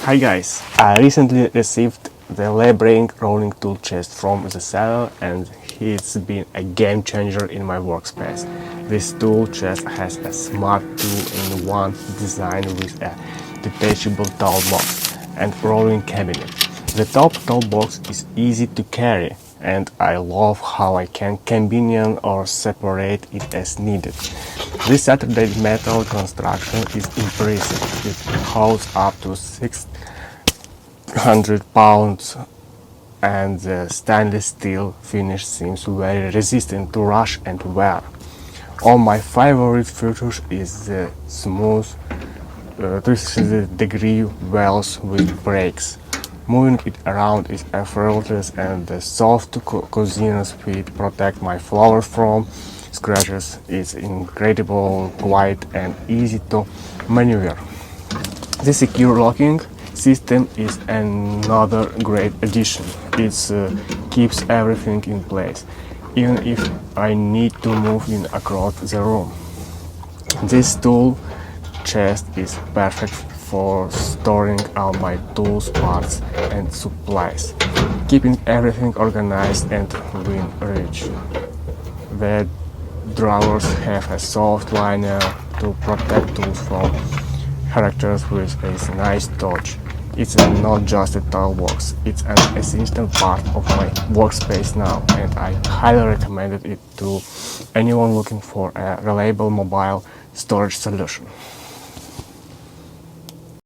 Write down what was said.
Hi guys, I recently received the labeling rolling tool chest from the seller and it's been a game changer in my workspace. This tool chest has a smart two-in-one design with a detachable toolbox and rolling cabinet. The top toolbox is easy to carry and I love how I can combine or separate it as needed. This Saturday metal construction is impressive. It holds up to 600 pounds and the stainless steel finish seems very resistant to rust and wear. All my favorite features is the smooth 360-degree wells with brakes. Moving it around is effortless and the soft coziness feet protect my flowers from scratches. It's incredible, quiet and easy to maneuver. The secure locking system is another great addition. It keeps everything in place, even if I need to move in across the room. This tool chest is perfect for storing all my tools, parts and supplies, keeping everything organized and within reach. The drawers have a soft liner to protect tools from characters with a nice touch. It's not just a toolbox, it's an essential part of my workspace now and I highly recommend it to anyone looking for a reliable mobile storage solution.